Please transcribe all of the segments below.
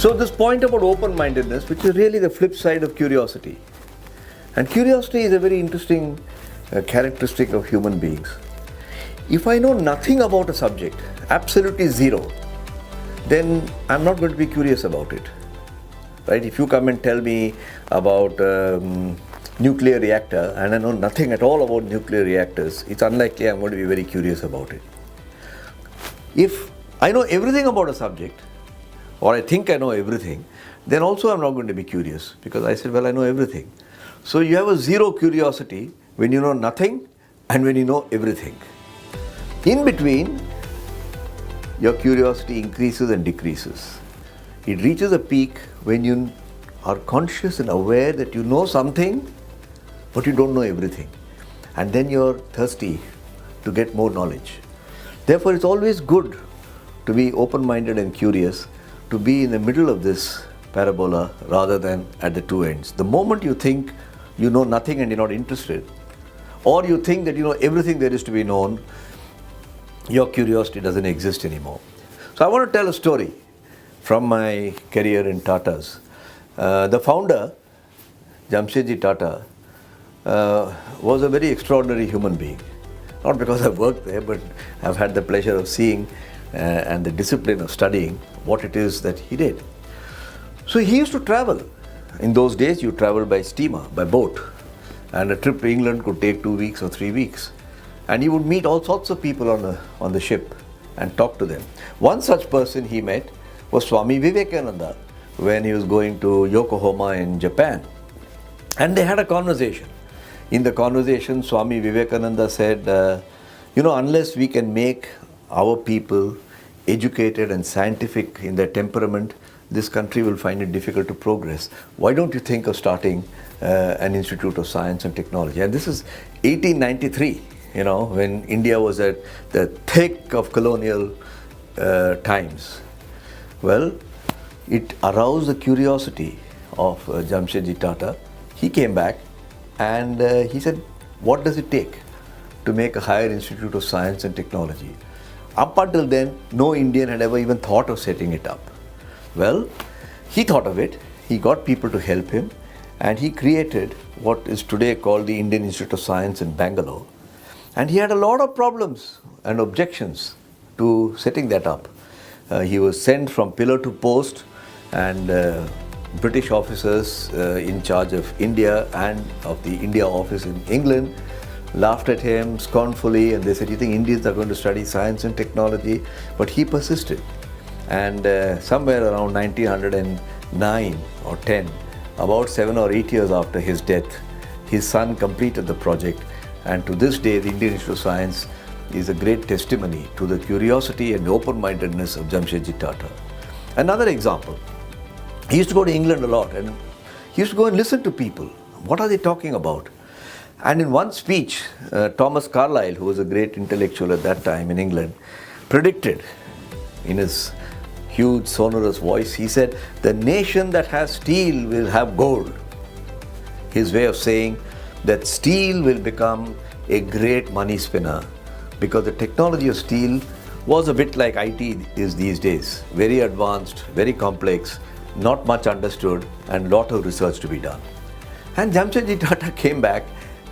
So this point about open-mindedness, which is really the flip side of curiosity. And curiosity is a very interesting characteristic of human beings. If I know nothing about a subject, absolutely zero, then I'm not going to be curious about it. Right? If you come and tell me about nuclear reactor and I know nothing at all about nuclear reactors, it's unlikely I'm going to be very curious about it. If I know everything about a subject, or I think I know everything, then also I'm not going to be curious, because I said, well, I know everything. So you have a zero curiosity when you know nothing and when you know everything. In between, your curiosity increases and decreases. It reaches a peak when you are conscious and aware that you know something, but you don't know everything. And then you're thirsty to get more knowledge. Therefore, it's always good to be open-minded and curious, to be in the middle of this parabola rather than at the two ends. The moment you think you know nothing and you're not interested, or you think that you know everything there is to be known, your curiosity doesn't exist anymore. So I want to tell a story from my career in Tatas. The founder, Jamsetji Tata, was a very extraordinary human being. Not because I've worked there, but I've had the pleasure of seeing and the discipline of studying what it is that he did. So he used to travel. In those days, you traveled by steamer, by boat. And a trip to England could take 2 weeks or 3 weeks. And he would meet all sorts of people on the ship and talk to them. One such person he met was Swami Vivekananda when he was going to Yokohama in Japan. And they had a conversation. In the conversation, Swami Vivekananda said, unless we can make our people educated and scientific in their temperament, this country will find it difficult to progress. Why don't you think of starting an Institute of Science and Technology? And this is 1893, when India was at the thick of colonial times. Well, it aroused the curiosity of Jamsetji Tata. He came back and he said, what does it take to make a higher Institute of Science and Technology? Up until then, no Indian had ever even thought of setting it up. Well, he thought of it, he got people to help him, and he created what is today called the Indian Institute of Science in Bangalore. And he had a lot of problems and objections to setting that up. He was sent from pillar to post, and British officers in charge of India and of the India office in England laughed at him scornfully, and they said, you think Indians are going to study science and technology? But he persisted. And somewhere around 1909 or 10, about 7 or 8 years after his death, his son completed the project. And to this day, the Indian Institute of Science is a great testimony to the curiosity and open-mindedness of Jamsetji Tata. Another example, he used to go to England a lot, and he used to go and listen to people. What are they talking about? And in one speech, Thomas Carlyle, who was a great intellectual at that time in England, predicted in his huge sonorous voice, he said, the nation that has steel will have gold. His way of saying that steel will become a great money spinner, because the technology of steel was a bit like IT is these days. Very advanced, very complex, not much understood, and lot of research to be done. And Jamsetji Tata came back,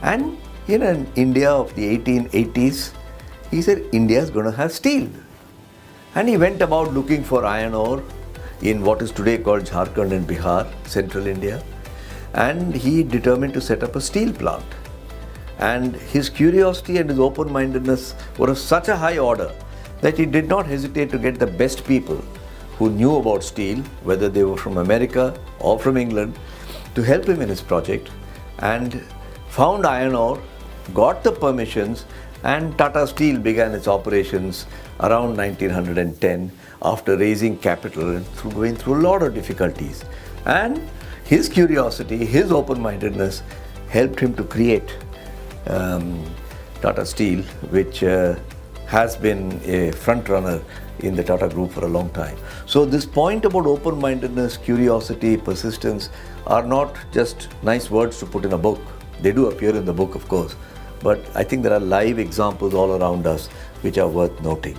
and in India of the 1880s, he said, India is going to have steel. And he went about looking for iron ore in what is today called Jharkhand and Bihar, central India. And he determined to set up a steel plant. And his curiosity and his open-mindedness were of such a high order that he did not hesitate to get the best people who knew about steel, whether they were from America or from England, to help him in his project, and found iron ore, got the permissions, and Tata Steel began its operations around 1910 after raising capital and going through a lot of difficulties. And his curiosity, his open-mindedness helped him to create Tata Steel, which has been a front runner in the Tata Group for a long time. So this point about open-mindedness, curiosity, persistence are not just nice words to put in a book. They do appear in the book, of course, but I think there are live examples all around us which are worth noting.